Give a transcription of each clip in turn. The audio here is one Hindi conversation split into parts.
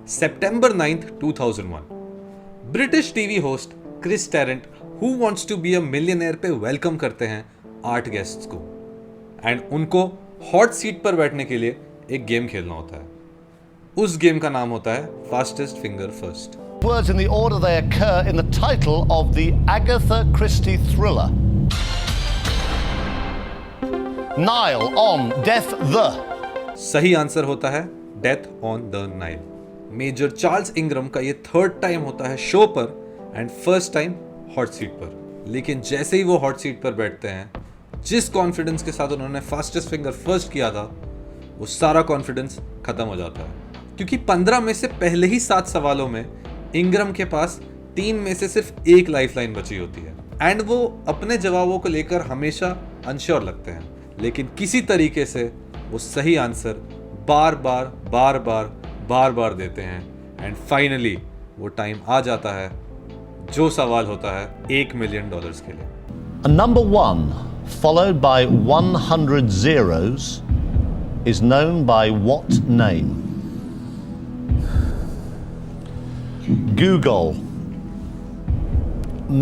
September 9th, 2001. British TV host Chris Tarrant who wants to be a millionaire पे वेलकम करते हैं 8 गेस्ट्स को एंड उनको हॉट सीट पर बैठने के लिए एक गेम खेलना होता है. उस गेम का नाम होता है fastest finger first. Words in the order they occur in the title of the Agatha Christie thriller. Nile on Death the. सही आंसर होता है death on the Nile. Major Charles Ingram का ये थर्ड टाइम होता है शो पर and first time hot seat पर. लेकिन जैसे ही वो हॉट सीट पर बैठते हैं, जिस कॉन्फिडेंस के साथ उन्होंने फास्टेस्ट फिंगर फर्स्ट किया था, वो सारा कॉन्फिडेंस खत्म हो जाता है. क्योंकि 15 में से पहले ही 7 सवालों में इंग्रम के पास 3 में से सिर्फ एक लाइफलाइन बची होती है एंड वो अपने जवाबों को लेकर हमेशा अनश्योर लगते हैं. लेकिन किसी तरीके से वो सही आंसर बार बार देते हैं एंड फाइनली वो टाइम आ जाता है जो सवाल होता है $1 मिलियन के लिए. A number 1 followed by 100 zeros is known by what name? Google,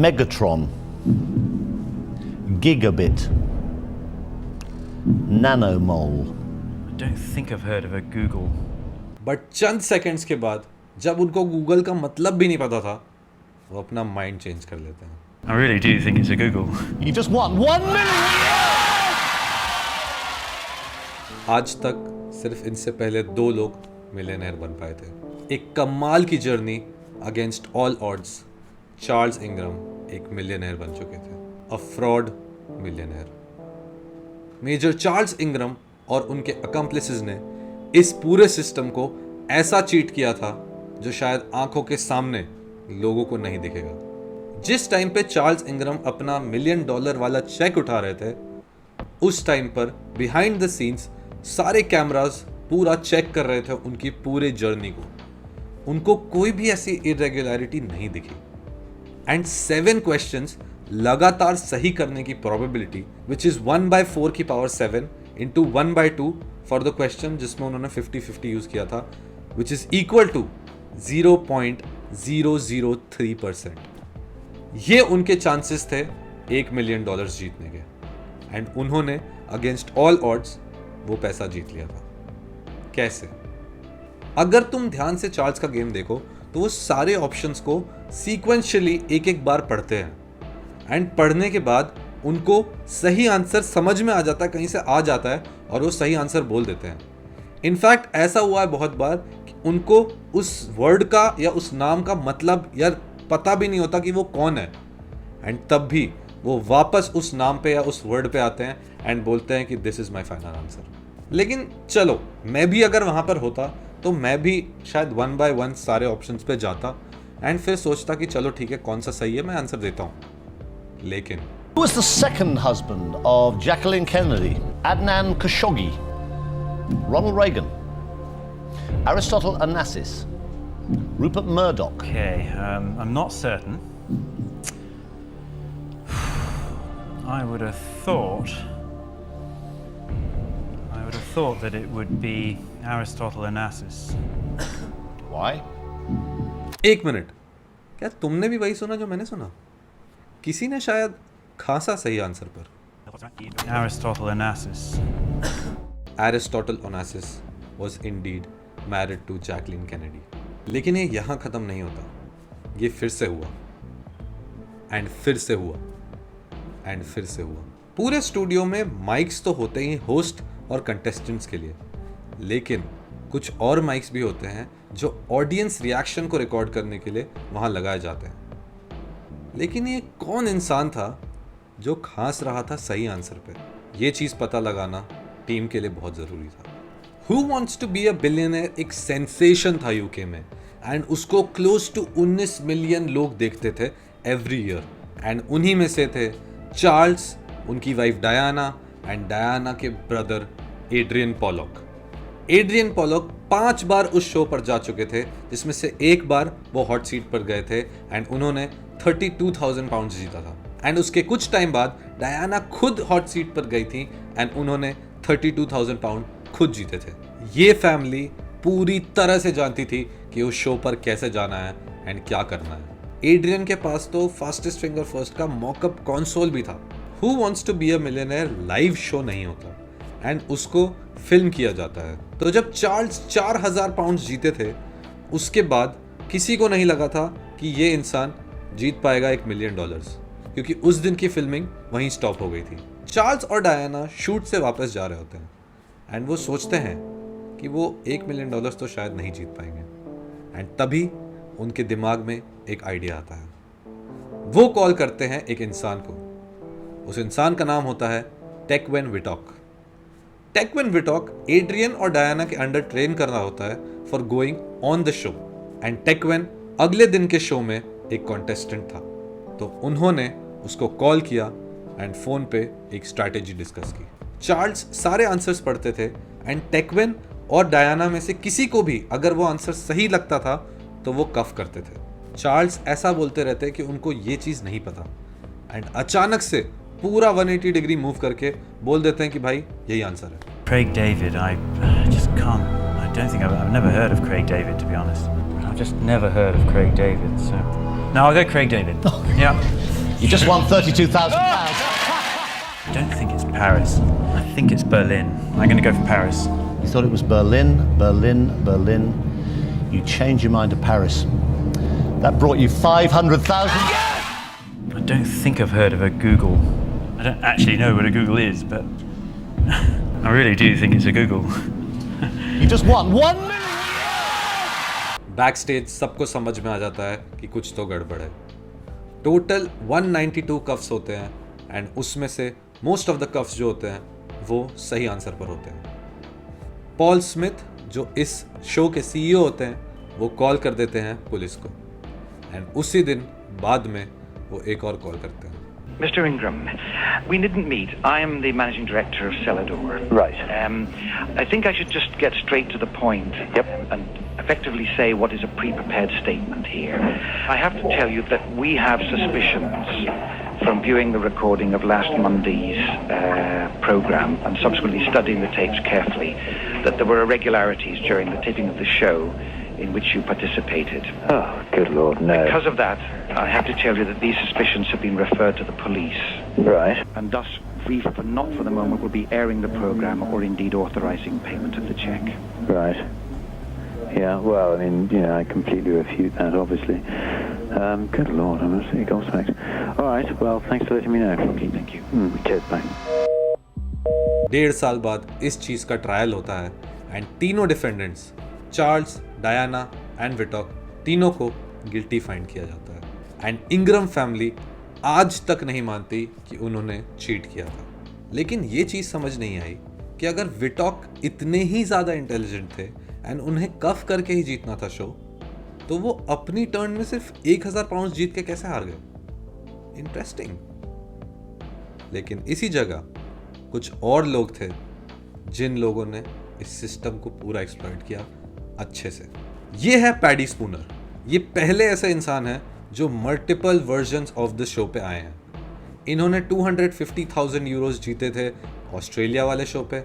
Megatron, Gigabit, Nanomole. I don't think I've heard of a Google. But Chand seconds के बाद जब उनको गूगल का मतलब भी नहीं पता था, वो अपना माइंड चेंज कर लेते हैं. I really do think it's a Google. You just won 1 million! आज तक सिर्फ इनसे पहले 2 लोग मिलियनेयर बन पाए थे. एक कमाल की journey against all odds. Charles Ingram एक मिलियनेयर बन चुके थे, a fraud millionaire. Major Charles Ingram और उनके अकम्प्लिसेस ने इस पूरे सिस्टम को ऐसा चीट किया था जो शायद आंखों के सामने लोगों को नहीं दिखेगा. जिस टाइम पे चार्ल्स इंग्रम अपना $1 मिलियन वाला चेक उठा रहे थे, उस टाइम पर बिहाइंड द सीन्स सारे कैमरास पूरा चेक कर रहे थे उनकी पूरे जर्नी को. उनको कोई भी ऐसी इरेगुलरिटी नहीं दिखी एंड 7 क्वेश्चंस लगातार सही करने की प्रोबेबिलिटी विच इज 1/4 की power 7 into 1/2 for the question जिसमें उन्होंने 50-50 यूज किया था, विच इज इक्वल टू 0.003%. ये उनके चांसेस थे $1 मिलियन जीतने के एंड उन्होंने अगेंस्ट ऑल ऑड्स वो पैसा जीत लिया था. कैसे? अगर तुम ध्यान से चार्ल्स का गेम देखो तो वो सारे ऑप्शंस को सीक्वेंशियली एक बार पढ़ते हैं एंड पढ़ने के बाद उनको सही आंसर समझ में आ जाता है, कहीं से आ जाता है और वो सही आंसर बोल देते हैं. इनफैक्ट ऐसा हुआ है बहुत बार कि उनको उस वर्ड का या उस नाम का मतलब या पता भी नहीं होता कि वो कौन है एंड तब भी वो वापस उस नाम पे या उस वर्ड पे आते हैं एंड बोलते हैं कि this is my final answer. लेकिन चलो, मैं भी अगर वहां पर होता तो मैं भी शायद 1 by 1 सारे ऑप्शंस पे जाता एंड फिर सोचता कि चलो ठीक है, कौन सा सही है, मैं आंसर देता हूं. लेकिन Who was the second husband of Jacqueline Kennedy? Adnan Khashoggi, Ronald Reagan, Aristotle Onassis, Rupert Murdoch. Okay, I'm not certain. I would have thought that it would be Aristotle Onassis. Why? 1 minute, क्या तुमने भी वही सुना जो मैंने सुना? किसी ने शायद खासा सही आंसर पर. Aristotle Onassis. Aristotle Onassis was indeed married to Jacqueline Kennedy. लेकिन ये यहाँ खत्म नहीं होता. ये फिर से हुआ एंड फिर से हुआ एंड फिर से हुआ. पूरे स्टूडियो में माइक्स तो होते ही होस्ट और कंटेस्टेंट्स के लिए, लेकिन कुछ और माइक्स भी होते हैं जो ऑडियंस रिएक्शन को रिकॉर्ड करने के लिए वहाँ लगाए जाते हैं. लेकिन ये कौन इंसान था जो खास रहा था सही आंसर पे? ये चीज़ पता लगाना टीम के लिए बहुत ज़रूरी था. Who wants to be a billionaire एक सेंसेशन था यूके में एंड उसको क्लोज टू 19 मिलियन लोग देखते थे एवरी ईयर एंड उन्हीं में से थे चार्ल्स, उनकी वाइफ डायना एंड डायना के brother Adrian Pollock. Adrian Pollock 5 बार उस शो पर जा चुके थे, जिसमें से एक बार वो हॉट सीट पर गए थे एंड उन्होंने 32,000 पाउंड जीता था एंड उसके कुछ टाइम बाद डायना खुद हॉट सीट पर गई थी एंड उन्होंने 32,000 पाउंड खुद जीते थे. ये फैमिली पूरी तरह से जानती थी कि उस शो पर कैसे जाना है एंड क्या करना है। एड्रियन के पास तो फास्टेस्ट फिंगर फर्स्ट का मॉकअप कंसोल भी था। Who wants to be a millionaire live show नहीं होता एंड उसको फिल्म किया जाता है। तो जब चार्ल्स 4000 पाउंड जीते थे, उसके बाद किसी को नहीं लगा था कि ये इंसान जीत पाएगा $1 मिलियन, क्योंकि उस दिन की फिल्मिंग वहीं स्टॉप हो गई थी। चार्ल्स और डायना शूट से वापस जा रहे होते हैं एंड वो सोचते हैं कि वो $1 मिलियन तो शायद नहीं जीत पाएंगे। एंड तभी उनके दिमाग में एक आइडिया आता है। वो कॉल करते हैं एक इंसान को। उस इंसान का नाम होता है टेक्वेन विटॉक। टेक्वेन विटॉक एड्रियन और डायना के अंडर ट्रेन कर रहा होता है for going on the show. And टेक्वेन अगले दिन के शो में एक कॉन्टेस्टेंट था, तो उन्होंने उसको कॉल किया एंड फोन पे एक स्ट्रैटेजी डिस्कस की। चार्ल्स सारे आंसर्स पढ़ते थे एंड टेक्वेन और डायना में से किसी को भी अगर वो आंसर सही लगता था तो वो कफ करते थे। चार्ल्स ऐसा बोलते रहते कि उनको ये चीज़ नहीं पता एंड अचानक से पूरा 180 डिग्री मूव करके बोल देते हैं कि भाई यही आंसर है। Craig David, I just can't. I don't think I've never heard of Craig David, to be honest. I've just never heard of Craig David. So no, I'll go Craig David. Yeah. You just won £32,000. I don't think it's Paris. I think it's Berlin. I'm going to go for Paris. You thought it was Berlin, Berlin, Berlin. You changed your mind to Paris. That brought you 500,000. I don't think I've heard of a Google. I don't actually know what a Google is, but I really do think it's a Google. You just won 1 million. Back stage सबको समझ में आ जाता है कि कुछ तो गड़बड़ है। टोटल 192 कफ्स होते हैं एंड उसमें से मोस्ट ऑफ द कफ्स जो होते हैं वो सही आंसर पर होते हैं। पॉल स्मिथ जो इस शो के सीईओ होते हैं, वो कॉल कर देते हैं पुलिस को एंड उसी दिन बाद में वो एक और कॉल करते हैं। Mr. Ingram, we didn't meet. I am the managing director of Celador. Right. I think I should just get straight to the point. Yep. And effectively say what is a pre-prepared statement here. I have to tell you that we have suspicions from viewing the recording of last Monday's program and subsequently studying the tapes carefully that there were irregularities during the taping of the show in which you participated. Oh, good Lord, no. Because of that, I have to tell you that these suspicions have been referred to the police. Right. And thus, we, not for the moment, will be airing the program or indeed authorizing payment of the check. Right. Yeah, well, I mean, you know, I completely refute that, obviously. Good Lord, I'm absolutely gobsmacked. All right, well, thanks for letting me know. Okay, thank you. Cheers, bye. 1.5 साल बाद इस चीज़ का ट्रायल होता है एंड तीनों डिफेंडेंट्स चार्ल्स, डायना एंड विटॉक तीनों को गिल्टी फाइंड किया जाता है एंड इंग्रम फैमिली आज तक नहीं मानती कि उन्होंने चीट किया था। लेकिन ये चीज़ समझ नहीं आई कि अगर विटॉक इतने ही ज़्यादा इंटेलिजेंट थे एंड उन्हें कफ करके ही जीतना था शो, तो वो अपनी टर्न में सिर्फ 1000 पाउंड जीत के कैसे हार गए? इंटरेस्टिंग। लेकिन इसी जगह कुछ और लोग थे जिन लोगों ने इस सिस्टम को पूरा एक्सप्लॉइट किया अच्छे से। ये है पैडी स्पूनर। ये पहले ऐसे इंसान हैं जो multiple versions of the show पे आए हैं। इन्होंने 250,000 यूरोज जीते थे ऑस्ट्रेलिया वाले शो पे,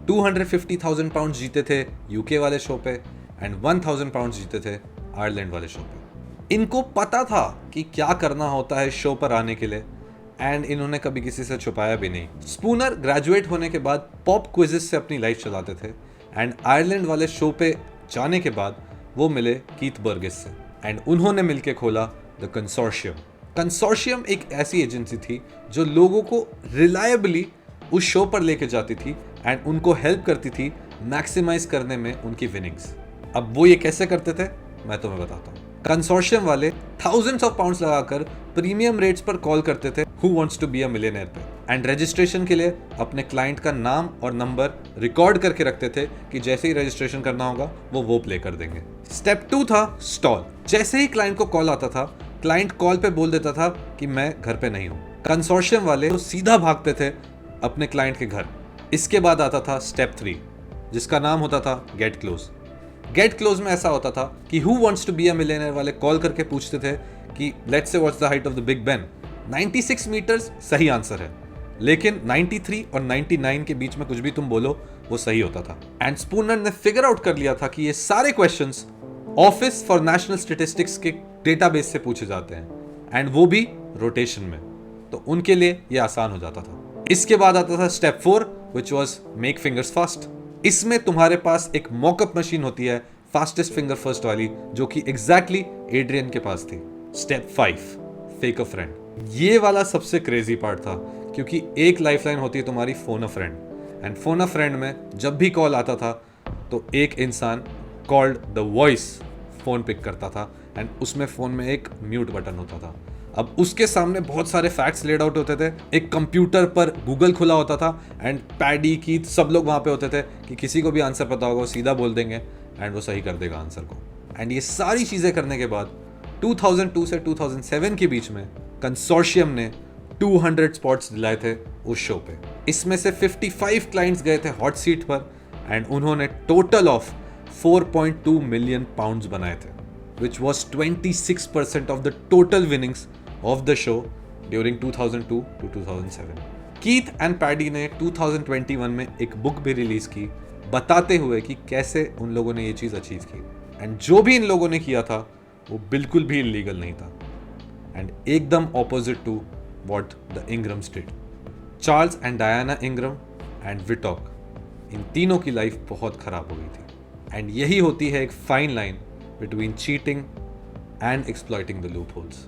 250,000 पाउंड जीते थे यूके वाले शो पे एंड 1000 पाउंड जीते थे आयरलैंड वाले शो पे। इनको पता था कि क्या करना होता है शो पर आने के लिए एंड इन्होंने कभी किसी से छुपाया भी नहीं। स्पूनर ग्रेजुएट होने के बाद पॉप क्विज़ेस से अपनी लाइफ चलाते थे एंड आयरलैंड वाले शो पे जाने के बाद वो मिले कीथ बर्गिस से एंड उन्होंने मिलके खोला द कंसोर्शियम। कंसोर्शियम एक ऐसी एजेंसी थी जो लोगों को रिलायबली उस शो पर लेके जाती थी एंड उनको हेल्प करती थी मैक्सिमाइज करने में उनकी विनिंग्स। अब वो ये कैसे करते थे मैं तुम्हें बताता हूँ। कंसोर्शियम वाले थाउजेंड्स ऑफ पाउंड्स लगाकर प्रीमियम रेट्स पर कॉल करते थे who wants to be a millionaire पे एंड रजिस्ट्रेशन के लिए अपने क्लाइंट का नाम और नंबर रिकॉर्ड करके रखते थे कि जैसे ही रजिस्ट्रेशन करना होगा वो प्ले कर देंगे। स्टेप 2 था स्टॉल। जैसे ही क्लाइंट को कॉल आता था, क्लाइंट कॉल पे बोल देता था कि मैं घर पे नहीं हूँ। कंसोर्शियम वाले तो सीधा भागते थे अपने क्लाइंट के घर। इसके बाद आता था स्टेप 3 जिसका नाम होता था गेट क्लोज। गेट क्लोज में ऐसा होता था कि who wants to be a millionaire वाले कॉल करके पूछते थे कि let's say what's the height of the Big Ben. 96 metres सही आंसर है, लेकिन 93 और 99 के बीच में कुछ भी तुम बोलो वो सही होता था। एंड स्पूनर ने फिगर आउट कर लिया था कि ये सारे questions office for national statistics के डेटाबेस से पूछे जाते हैं, एंड वो भी रोटेशन में, तो उनके लिए ये आसान हो जाता था। इसके बाद आता था step 4 which was make fingers fast. इसमें तुम्हारे पास एक मॉकअप मशीन होती है फास्टेस्ट फिंगर फर्स्ट वाली, जो कि एग्जैक्टली एड्रियन के पास थी। स्टेप 5 फेक अ फ्रेंड। ये वाला सबसे क्रेजी पार्ट था, क्योंकि एक लाइफलाइन होती है तुम्हारी phone a friend, and phone a friend में जब भी कॉल आता था तो एक इंसान called the voice phone pick करता था, एंड उसमें फोन में एक म्यूट बटन होता था। अब उसके सामने बहुत सारे फैक्ट्स लेड आउट होते थे, एक कंप्यूटर पर गूगल खुला होता था, एंड पैडी की सब लोग वहां पे होते थे कि किसी को भी आंसर पता होगा वो सीधा बोल देंगे एंड वो सही कर देगा आंसर को। एंड ये सारी चीजें करने के बाद 2002 से 2007 के बीच में कंसोर्शियम ने 200 स्पॉट्स दिलाए थे उस शो पे। इसमें से 55 क्लाइंट्स गए थे हॉट सीट पर, एंड उन्होंने टोटल ऑफ 4.2 मिलियन पाउंड्स बनाए थे, which was 26% of the total winnings of the show during 2002 to 2007. Keith and paddy ने 2021 में एक बुक भी रिलीज की, बताते हुए कि कैसे उन लोगों ने ये चीज़ अचीव की, एंड जो भी इन लोगों ने किया था वो बिल्कुल भी इलीगल नहीं था, एंड एकदम opposite to what the Ingrams did. Charles and Diana Ingram and विटॉक, इन तीनों की लाइफ बहुत खराब हो गई थी, एंड यही होती है एक fine line between cheating and exploiting the loopholes.